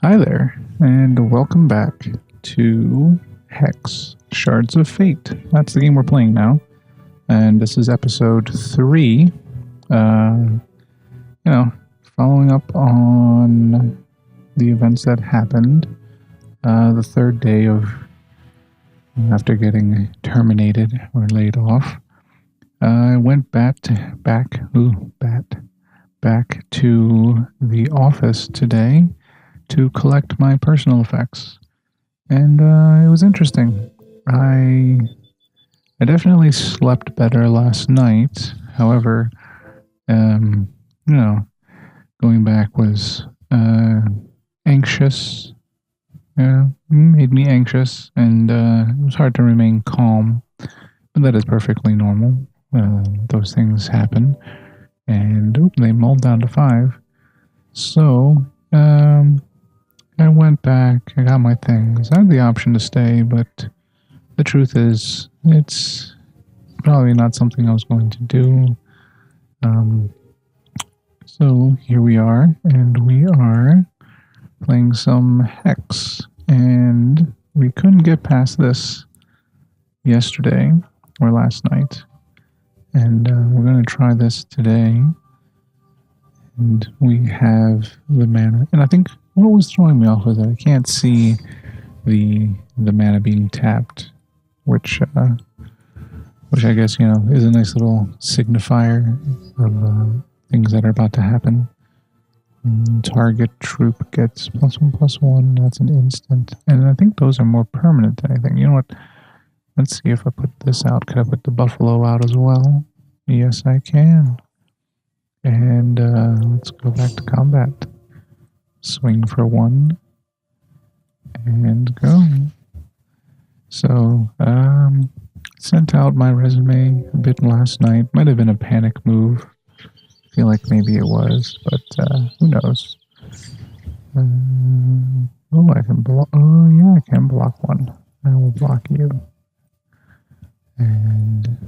Hi there, and welcome back to Hex Shards of Fate. That's the game we're playing now, and this is episode 3. Uh, Following up on the events that happened the third day of after getting terminated or laid off. I went back to the office today to collect my personal effects, and it was interesting. I definitely slept better last night. However, um, you know, going back was anxious. Made me anxious, and it was hard to remain calm. But that is perfectly normal. Those things happen, and they mulled down to 5. So I went back. I got my things. I had the option to stay, but the truth is, it's probably not something I was going to do. So here we are, and we are playing some Hex, and we couldn't get past this yesterday or last night, and we're going to try this today. And we have the mana, and I think what was throwing me off was that I can't see the mana being tapped, which I guess is a nice little signifier of things that are about to happen. Target troop gets +1/+1. That's an instant, and I think those are more permanent than anything. You know what? Let's see if I put this out. Could I put the buffalo out as well? Yes, I can. And let's go back to combat. Swing for 1 and go. So, sent out my resume a bit last night. Might have been a panic move. I feel like maybe it was, but who knows? I can block. Oh, yeah, I can block 1. I will block you. And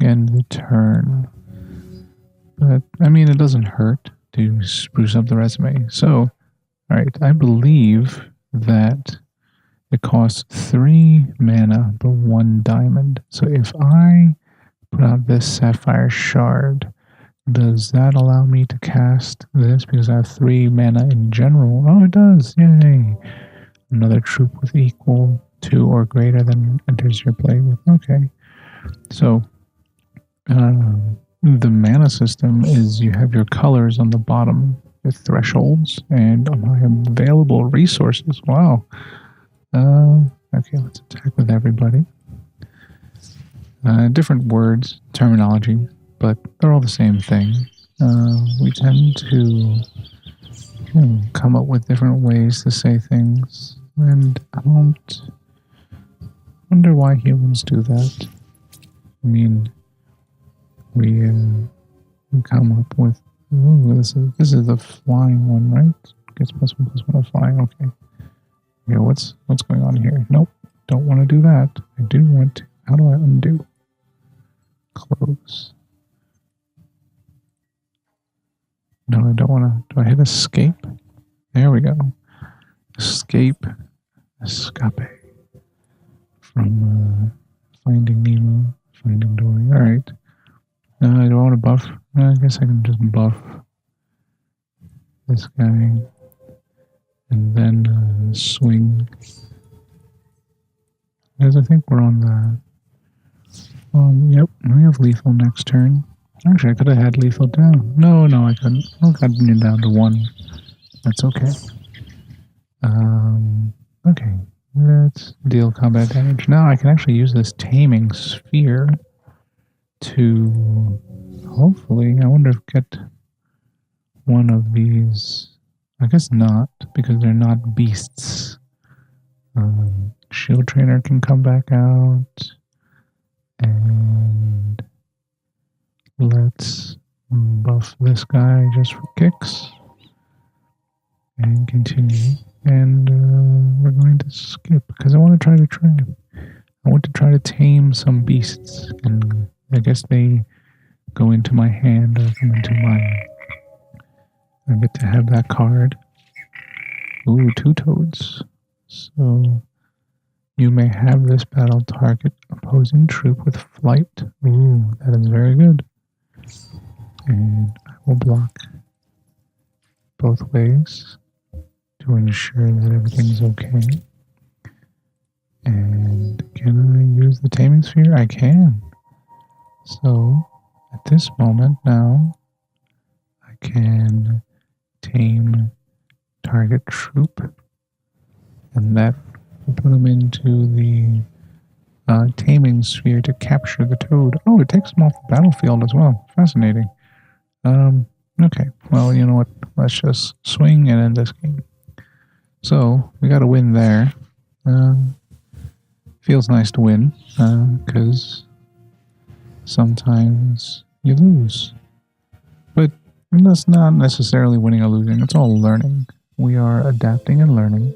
end the turn. But, I mean, it doesn't hurt to spruce up the resume. So, alright, I believe that it costs 3 mana but 1 diamond. So if I put out this sapphire shard, does that allow me to cast this because I have 3 mana in general? Oh, it does. Yay. Another troop with equal to or greater than enters your play with. Okay. So, the mana system is you have your colors on the bottom with thresholds and my available resources. Wow. Okay, let's attack with everybody. Different words, terminology, but they're all the same thing. We tend to come up with different ways to say things, and I don't wonder why humans do that. I mean, we come up with. Oh, this is the flying one, right? Gets +1/+1 of flying. Okay. Yeah, what's going on here? Nope, don't want to do that. I do want to. How do I undo? Close. No, I don't want to. Do I hit escape? There we go. Escape. From Finding Nemo, Finding Dory. Alright. I don't want to buff. I guess I can just buff this guy. And then swing. Because I think we're on the... yep, we have lethal next turn. Actually, I could have had lethal down. No, I couldn't. I got it down to 1. That's okay. Okay, let's deal combat damage. Now I can actually use this taming sphere to hopefully, I wonder if get one of these. I guess not, because they're not beasts. Shield Trainer can come back out. And let's buff this guy just for kicks. And continue. And we're going to skip, because I want to try to train. I want to try to tame some beasts. And I guess they go into my hand or come into my I get to have that card. Ooh, 2 toads. So you may have this battle target opposing troop with flight. Ooh, that is very good. And I will block both ways to ensure that everything's okay. And can I use the taming sphere? I can. So at this moment now, I can tame target troop, and that will put them into the taming sphere to capture the toad. Oh, it takes them off the battlefield as well. Fascinating. Okay, well, you know what? Let's just swing and end this game. So we got a win there. Feels nice to win because sometimes you lose. But that's not necessarily winning or losing. It's all learning. We are adapting and learning.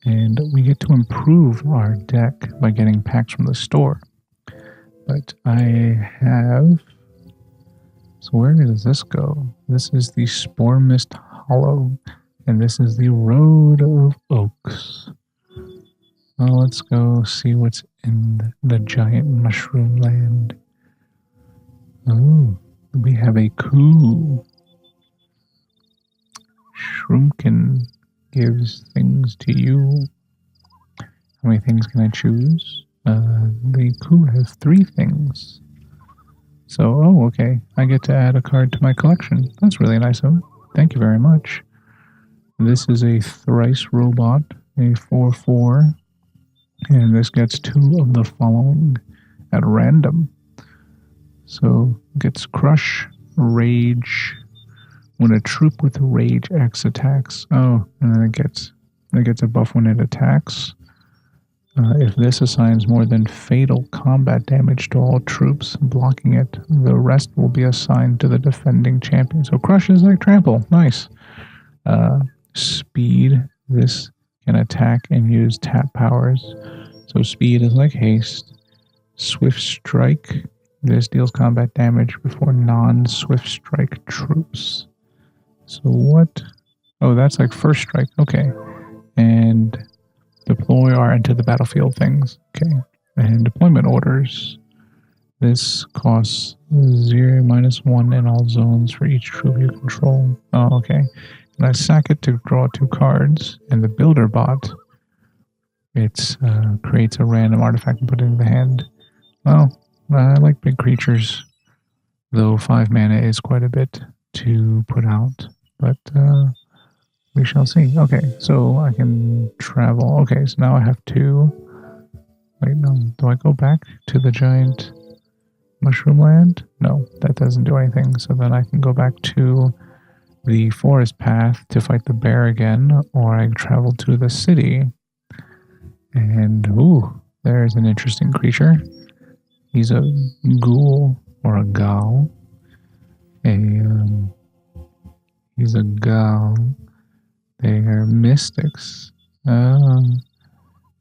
And we get to improve our deck by getting packs from the store. But I have... So where does this go? This is the Spore Mist Hollow. And this is the Road of Oaks. Well, let's go see what's in the giant mushroom land. Oh, we have a coup. Shroomkin gives things to you. How many things can I choose? The coup has 3 things. So, oh, okay. I get to add a card to my collection. That's really nice of him. Thank you very much. This is a Thrice Robot, a 4/4. And this gets 2 of the following at random. So gets Crush, Rage. When a troop with Rage X attacks. Oh, and then it gets a buff when it attacks. If this assigns more than fatal combat damage to all troops blocking it, the rest will be assigned to the defending champion. So Crush is like Trample. Nice. Speed. This can attack and use tap powers. So Speed is like Haste. Swift Strike. This deals combat damage before non-Swift Strike troops. So what? Oh, that's like First Strike. Okay. And deploy our into the battlefield things. Okay. And deployment orders. This costs 0 -1 in all zones for each troop you control. Oh, okay. And I sack it to draw 2 cards. And the builder bot, it creates a random artifact and put it in the hand. Well, I like big creatures, though 5 mana is quite a bit to put out. But we shall see. Okay, so I can travel. Okay, so now I have to... Wait, no. Do I go back to the giant mushroom land? No, that doesn't do anything. So then I can go back to the forest path to fight the bear again, or I travel to the city. And, ooh, there's an interesting creature. He's a ghoul, or a gal. He's a gal. They are mystics.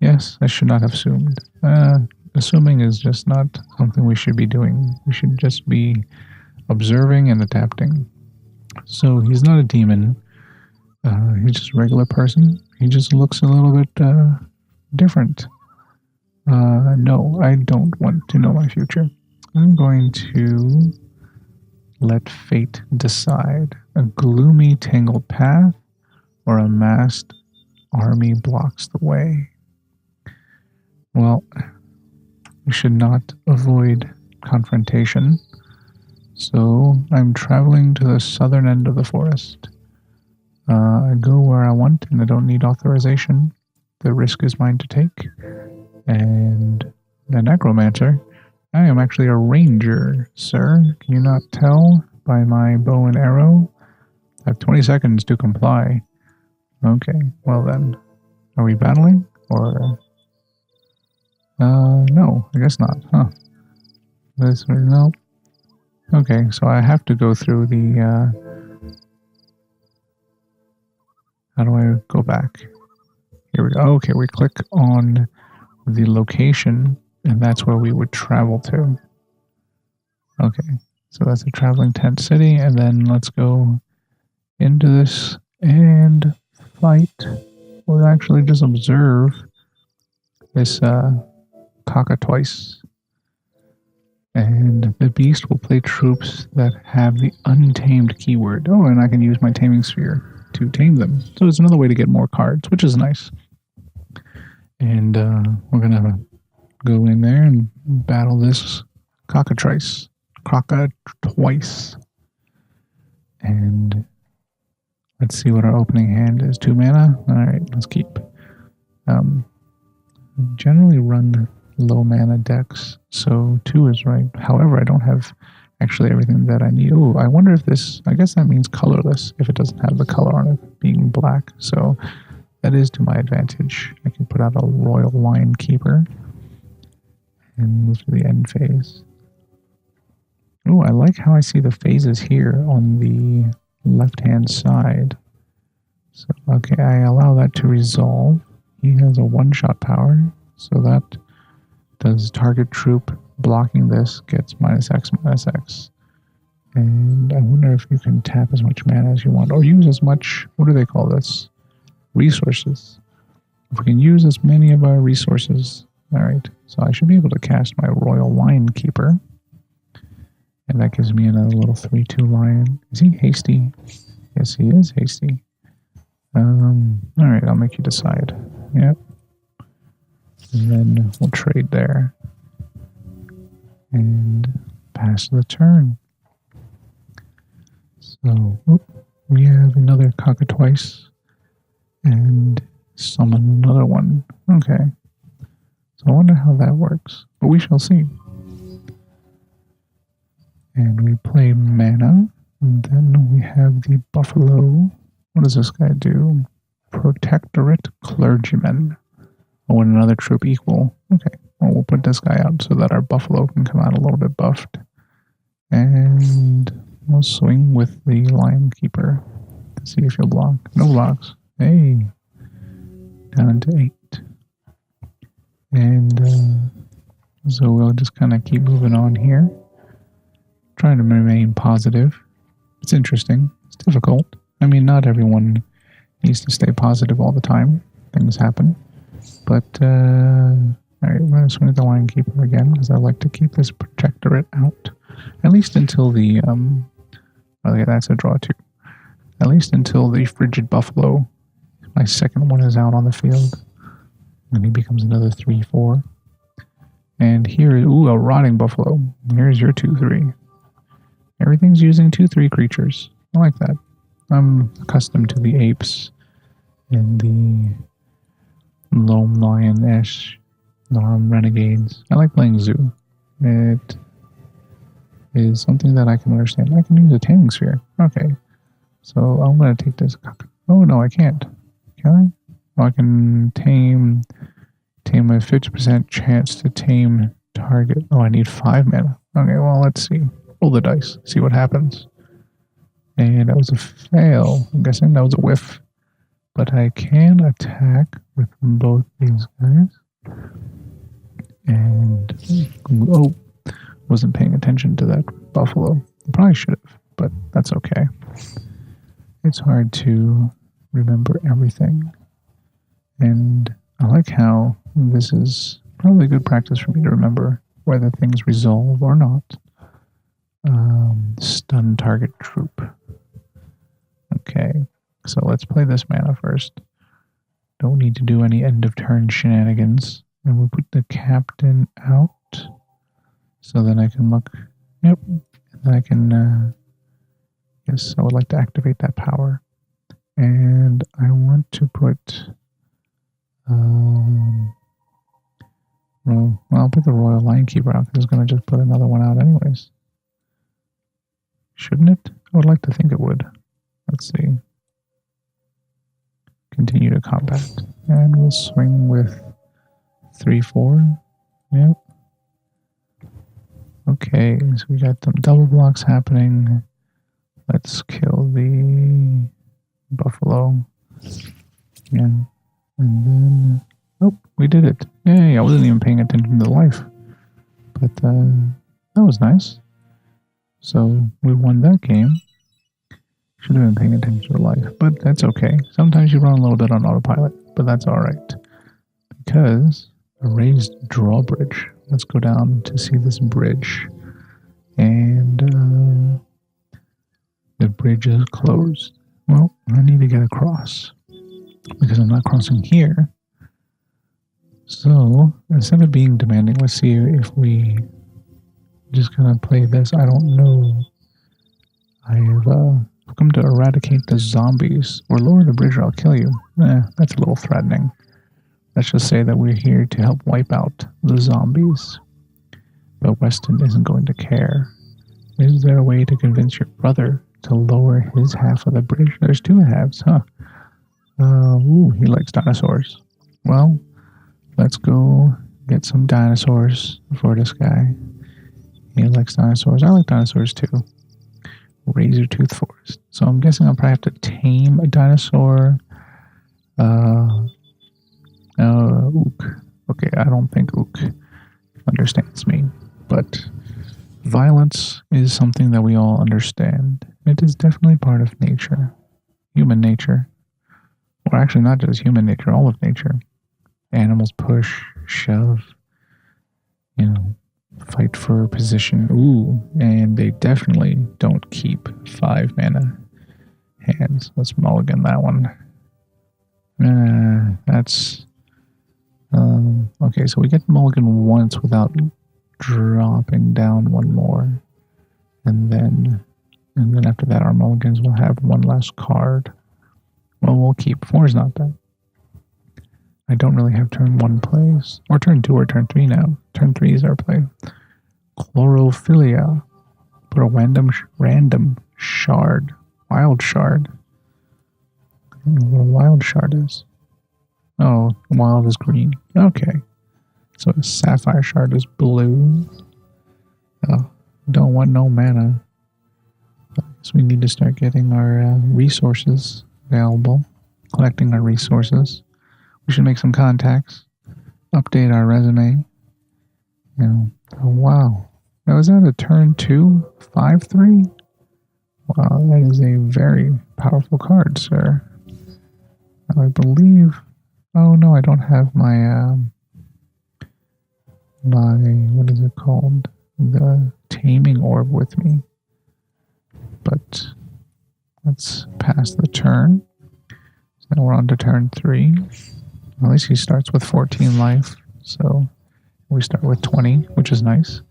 Yes, I should not have assumed. Assuming is just not something we should be doing. We should just be observing and adapting. So he's not a demon. He's just a regular person. He just looks a little bit different. No, I don't want to know my future. I'm going to let fate decide. A gloomy, tangled path or a massed army blocks the way. Well, we should not avoid confrontation. So I'm traveling to the southern end of the forest. I go where I want and I don't need authorization. The risk is mine to take. And the necromancer, I am actually a ranger, sir. Can you not tell by my bow and arrow? I have 20 seconds to comply. Okay, well then. Are we battling? Or... no, I guess not, huh? No. Okay, so I have to go through the, how do I go back? Here we go. Okay, we click on the location, and that's where we would travel to. Okay, so that's a traveling tent city, and then let's go into this and fight, or actually just observe this cockatrice. And the beast will play troops that have the untamed keyword. Oh, and I can use my taming sphere to tame them. So it's another way to get more cards, which is nice. And we're going to go in there and battle this cockatrice. Cockatrice. And let's see what our opening hand is. 2 mana? Alright, let's keep. I generally run low mana decks, so 2 is right. However, I don't have actually everything that I need. Oh, I wonder if this, I guess that means colorless if it doesn't have the color on it being black. So that is to my advantage. I can put out a Royal Lion Keeper and move to the end phase. Oh, I like how I see the phases here on the left-hand side. So, okay, I allow that to resolve. He has a one-shot power, so that does target troop blocking this gets -X/-X. And I wonder if you can tap as much mana as you want, or use as much, what do they call this? Resources. If we can use as many of our resources. Alright, so I should be able to cast my Royal Lion Keeper. And that gives me another little 3/2 lion. Is he hasty? Yes, he is hasty. Alright, I'll make you decide. Yep. And then we'll trade there. And pass the turn. So, we have another cockatrice. And summon another one. Okay. So I wonder how that works. But we shall see. And we play mana. And then we have the buffalo. What does this guy do? Protectorate Clergyman. Oh, and another troop equal. Okay. Well, we'll put this guy out so that our buffalo can come out a little bit buffed. And we'll swing with the Lion Keeper to see if he'll block. No blocks. Hey. Down to 8. And so we'll just kind of keep moving on here. Trying to remain positive. It's interesting. It's difficult. I mean, not everyone needs to stay positive all the time. Things happen. But, alright, we're going to swing at the Lion Keeper again, because I like to keep this Protectorate out. At least until the, okay, that's a draw too. At least until the Frigid Buffalo, my second one, is out on the field. And he becomes another 3/4. And here, ooh, a Rotting Buffalo. Here's your 2/3. Everything's using 2/3 creatures. I like that. I'm accustomed to the apes and the Lone Lion-ish renegades. I like playing Zoo. It is something that I can understand. I can use a taming sphere. Okay. So I'm going to take this. Oh, no, I can't. Can I? Oh, I can tame a 50% chance to tame target. Oh, I need 5 mana. Okay, well, let's see. Roll the dice. See what happens. And that was a fail. I'm guessing that was a whiff. But I can attack with both these guys. And, oh, wasn't paying attention to that buffalo. I probably should have, but that's okay. It's hard to remember everything. And I like how this is probably good practice for me to remember whether things resolve or not. Stun target troop. Okay, so let's play this mana first. Don't need to do any end of turn shenanigans. And we'll put the captain out. So then I can look. Yep. And then I can. Yes, I would like to activate that power. And I want to put. Well, I'll put the Royal Lion Keeper out because it's going to just put another one out anyways. Shouldn't it? I would like to think it would. Let's see. Continue to combat. And we'll swing with 3/4. Yep. Okay, so we got some double blocks happening. Let's kill the buffalo. Yeah. And then, oh, we did it. Yay, I wasn't even paying attention to the life. But that was nice. So we won that game. Should have been paying attention to life, but that's okay. Sometimes you run a little bit on autopilot, but that's alright. Because a raised drawbridge. Let's go down to see this bridge. And the bridge is closed. Well, I need to get across because I'm not crossing here. So instead of being demanding, let's see if we just gonna play this. I don't know. I have come to eradicate the zombies or lower the bridge or I'll kill you. That's a little threatening. Let's just say that we're here to help wipe out the zombies. But Weston isn't going to care. Is there a way to convince your brother to lower his half of the bridge? There's two halves, huh? He likes dinosaurs. Well, let's go get some dinosaurs for this guy. He likes dinosaurs. I like dinosaurs too. Razor Tooth Forest. So I'm guessing I'll probably have to tame a dinosaur. Ook. Okay, I don't think Ook understands me. But violence is something that we all understand. It is definitely part of nature. Human nature. Or actually not just human nature, all of nature. Animals push, shove, fight for position. And they definitely don't keep 5 mana hands. Let's mulligan that one. That's... okay, so we get mulligan once without dropping down one more. And then after that, our mulligans will have one last card. Well, we'll keep. 4 is not bad. I don't really have turn 1 plays. Or turn 2 or turn 3 now. Turn 3 is our play. Chlorophilia. Put a random shard. Wild shard. I don't know what a wild shard is. Oh, wild is green. Okay. So a sapphire shard is blue. Oh, don't want no mana. So we need to start getting our resources available. Collecting our resources. We should make some contacts. Update our resume. Oh, wow. Now is that a turn 2? 5/3? Wow, that is a very powerful card, sir. I believe... Oh no, I don't have my what is it called? The taming orb with me. But let's pass the turn. So now we're on to turn 3. At least he starts with 14 life. So we start with 20, which is nice.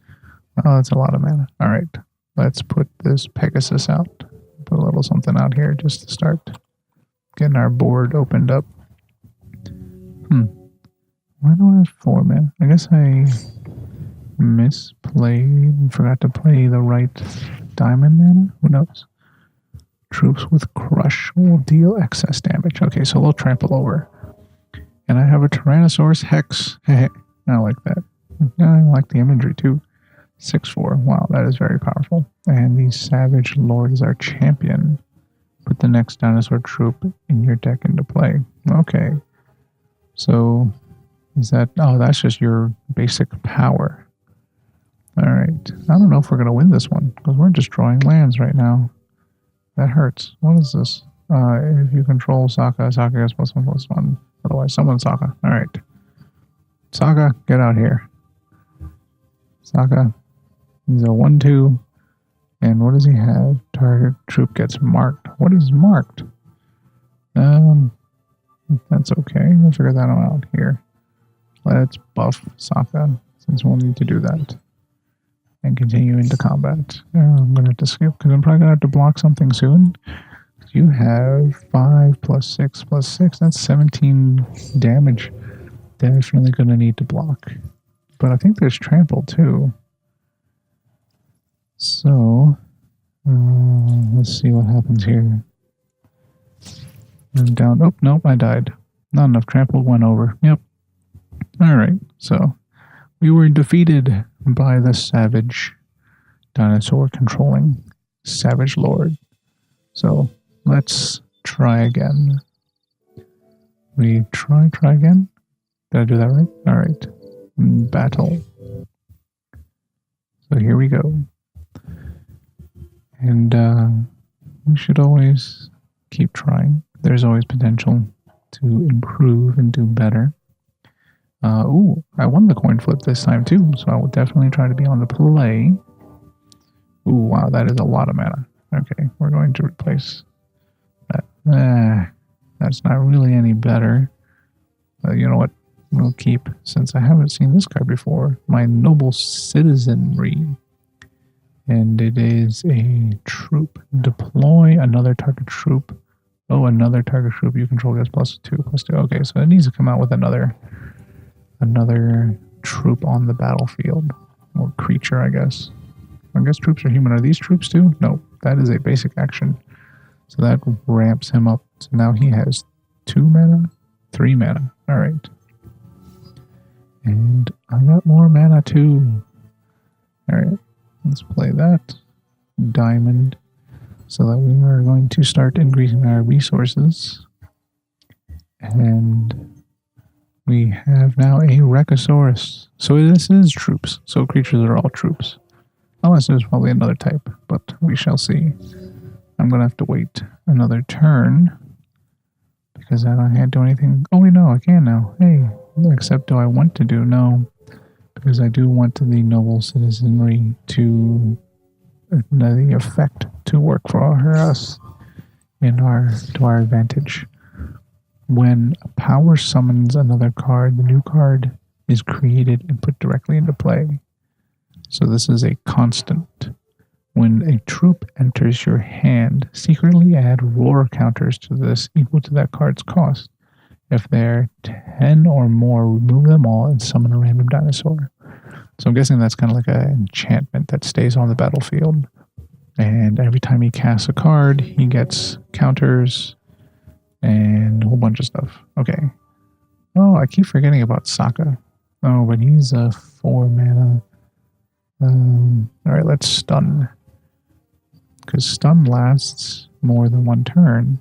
Oh, that's a lot of mana. Alright. Let's put this Pegasus out. Put a little something out here just to start getting our board opened up. Why do I have 4 mana? I guess I misplayed and forgot to play the right diamond mana? Who knows? Troops with Crush will deal excess damage. Okay, so they'll trample over. And I have a Tyrannosaurus Hex. I like that. I like the imagery too. 6/4. Wow, that is very powerful. And the Savage Lord is our champion. Put the next dinosaur troop in your deck into play. Okay. So, is that... Oh, that's just your basic power. Alright. I don't know if we're going to win this one, because we're just drawing lands right now. That hurts. What is this? If you control Sokka, Sokka gets +1/+1. Otherwise, summon Sokka. Alright. Sokka, get out here. Sokka. He's a 1/2. And what does he have? Target troop gets marked. What is marked? That's okay. We'll figure that out here. Let's buff Sokka, since we'll need to do that. And continue into combat. I'm going to have to skip, because I'm probably going to have to block something soon. You have 5 + 6 + 6. That's 17 damage. Definitely going to need to block. But I think there's trample, too. So, let's see what happens here. I'm down. Oh, nope, I died. Not enough trample, went over. Yep. Alright, so we were defeated by the savage dinosaur controlling Savage Lord. So let's try again. We try again? Did I do that right? Alright. Battle. So here we go. And we should always keep trying. There's always potential to improve and do better. Ooh, I won the coin flip this time too, so I will definitely try to be on the play. Ooh, wow, that is a lot of mana. Okay, we're going to replace that. That's not really any better. You know what? We'll keep, since I haven't seen this card before, my Noble Citizenry. And it is a troop. Deploy another target troop. Oh, another target troop you control gets +2/+2. Okay, so it needs to come out with another troop on the battlefield. Or creature, I guess. I guess troops are human. Are these troops too? No, that is a basic action. So that ramps him up. So now he has 2 mana, 3 mana. Alright. And I got more mana too. Alright, let's play that. Diamond. So that we are going to start increasing our resources. And we have now a Rechosaurus. So this is troops. So creatures are all troops. Unless there's probably another type, but we shall see. I'm going to have to wait another turn. Because I can't do anything. Oh wait, no, I can now. Hey, except do I want to do? No. Because I do want the Noble Citizenry to the effect to work for us to our advantage. When a power summons another card, the new card is created and put directly into play. So this is a constant. When a troop enters your hand, secretly add roar counters to this equal to that card's cost. If there are 10 or more, remove them all and summon a random dinosaur. So I'm guessing that's kind of like an enchantment that stays on the battlefield. And every time he casts a card, he gets counters and a whole bunch of stuff. Okay. Oh, I keep forgetting about Sokka. Oh, but he's a 4 mana. Alright, let's stun. Because stun lasts more than 1 turn,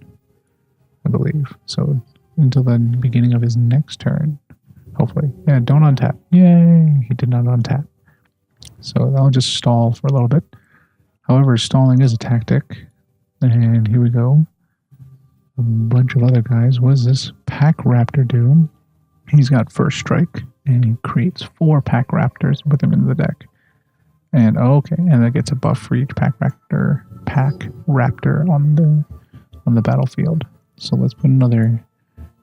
I believe. So until the beginning of his next turn. Hopefully. Yeah, don't untap. Yay! He did not untap. So I'll just stall for a little bit. However, stalling is a tactic. And here we go. A bunch of other guys. What does this Pack Raptor do? He's got first strike. And he creates 4 Pack Raptors and put them into the deck. And okay, and that gets a buff for each Pack Raptor on the battlefield. So let's put another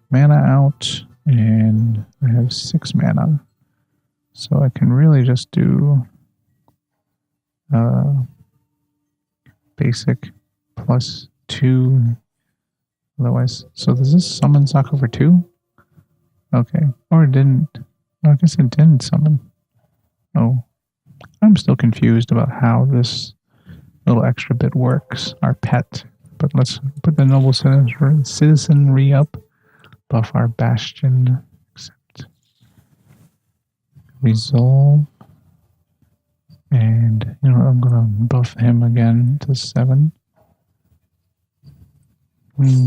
mana out, and I have 6 mana. So I can really just do basic +2. Otherwise, so does this summon Sokka for 2? Okay, or it didn't. I guess it didn't summon. Oh, I'm still confused about how this little extra bit works. Our pet. But let's put the Noble Citizenry up. Buff our Bastion. Accept. Resolve. And, I'm going to buff him again to 7.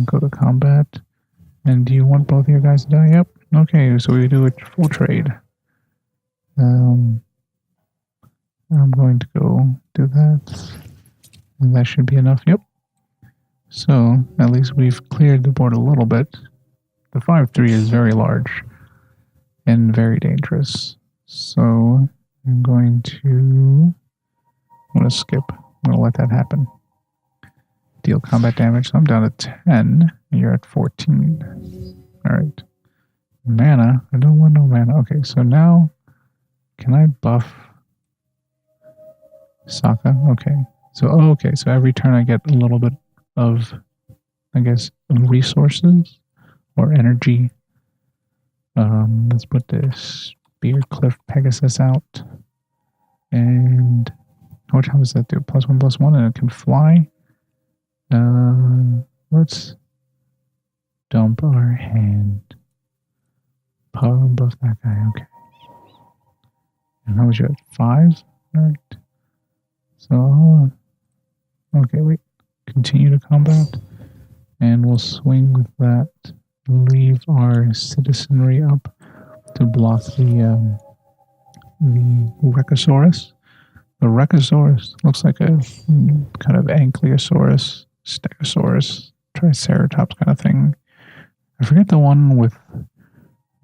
Go to combat. And do you want both of your guys to die? Yep. Okay, so we do a full trade. I'm going to go do that. And that should be enough. Yep. So, at least we've cleared the board a little bit. The 5/3 is very large and very dangerous. So, I'm going to skip. I'm going to let that happen. Deal combat damage. So I'm down to 10. You're at 14. Alright. Mana. I don't want no mana. Okay, so now, can I buff Sokka? Okay. So every turn I get a little bit of, I guess, resources or energy. Let's put this Spear Cliff Pegasus out. And what time does that do? +1/+1, and it can fly. Let's dump our hand. Buff that guy. Okay. And how was you at 5? Alright. So, okay, wait. Continue to combat. And we'll swing with that. Leave our citizenry up to block the Rechosaurus. The Rechosaurus looks like a kind of Ankylosaurus Stegosaurus, Triceratops kind of thing. I forget the one with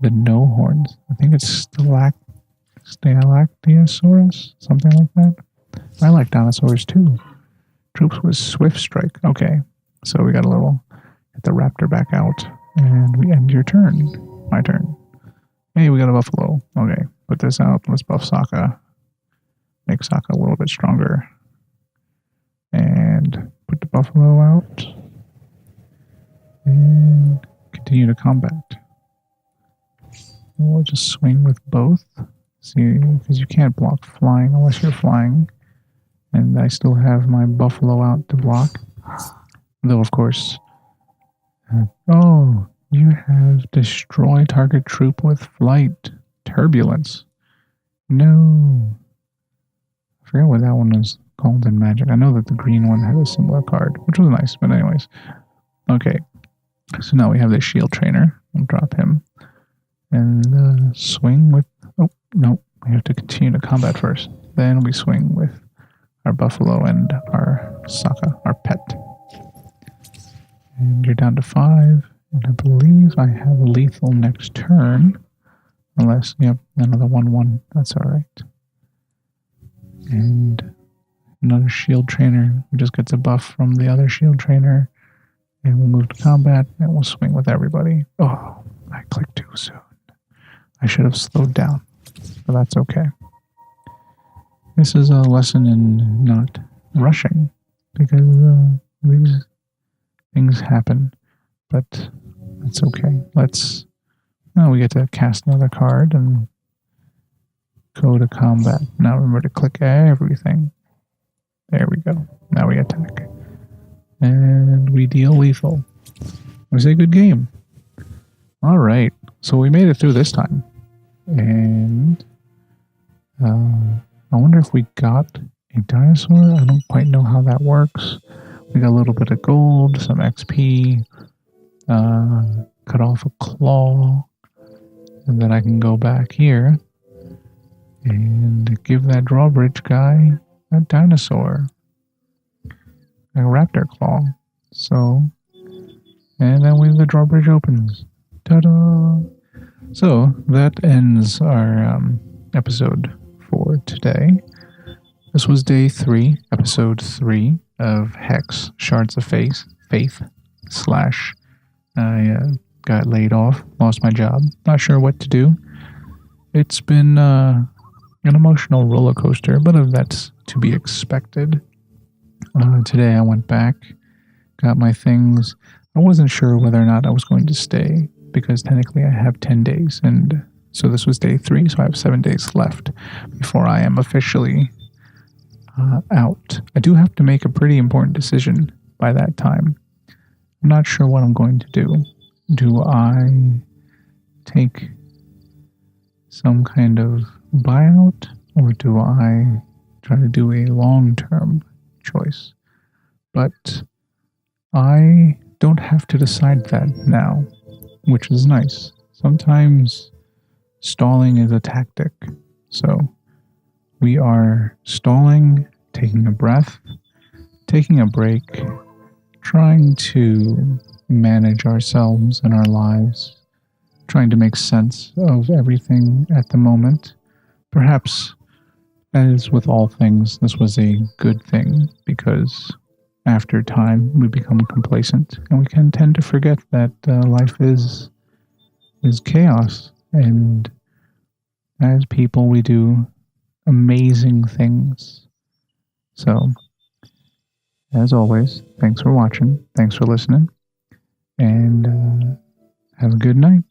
the no horns. I think it's Stalactiosaurus, something like that. I like dinosaurs too. Troops with Swift Strike. Okay, so we got a little. Get the raptor back out, and we end your turn. My turn. Hey, we got a buffalo. Okay, put this out. Let's buff Sokka. Make Sokka a little bit stronger. And put the buffalo out. And continue to combat. We'll just swing with both. See, because you can't block flying unless you're flying. And I still have my buffalo out to block. Though, of course. Oh, you have destroy target troop with flight. Turbulence. No. I forget what that one was called in Magic. I know that the green one had a similar card, which was nice, but anyways. Okay. So now we have the shield trainer. I'll drop him. And swing with... Oh, no. We have to continue to combat first. Then we swing with our buffalo and our Sokka, our pet. And you're down to 5. And I believe I have lethal next turn. Unless, yep, another 1-1. That's alright. And another shield trainer who just gets a buff from the other shield trainer. And we'll move to combat and we'll swing with everybody. Oh, I clicked too soon. I should have slowed down, but that's okay. This is a lesson in not rushing because these things happen, but that's okay. Now we get to cast another card and go to combat. Now remember to click everything. There we go. Now we attack. And we deal lethal. It was a good game. All right. So we made it through this time. And I wonder if we got a dinosaur. I don't quite know how that works. We got a little bit of gold, some XP, cut off a claw, and then I can go back here and give that drawbridge guy a dinosaur, a raptor claw. So, and then the drawbridge opens. Ta-da! So that ends our episode for today. This was day 3, episode 3 of Hex, Shards of Faith / I got laid off, lost my job, not sure what to do. It's been an emotional roller coaster, but that's to be expected. Today I went back, got my things. I wasn't sure whether or not I was going to stay because technically I have 10 days, and so this was day 3, so I have 7 days left before I am officially out. I do have to make a pretty important decision by that time. I'm not sure what I'm going to do. Do I take some kind of buyout, or do I try to do a long-term choice? But I don't have to decide that now, which is nice. Sometimes stalling is a tactic. So we are stalling, taking a breath, taking a break, trying to manage ourselves and our lives, trying to make sense of everything at the moment. Perhaps, as with all things, this was a good thing because after time we become complacent and we can tend to forget that life is chaos, and as people we do amazing things. So, as always, thanks for watching, thanks for listening, and have a good night.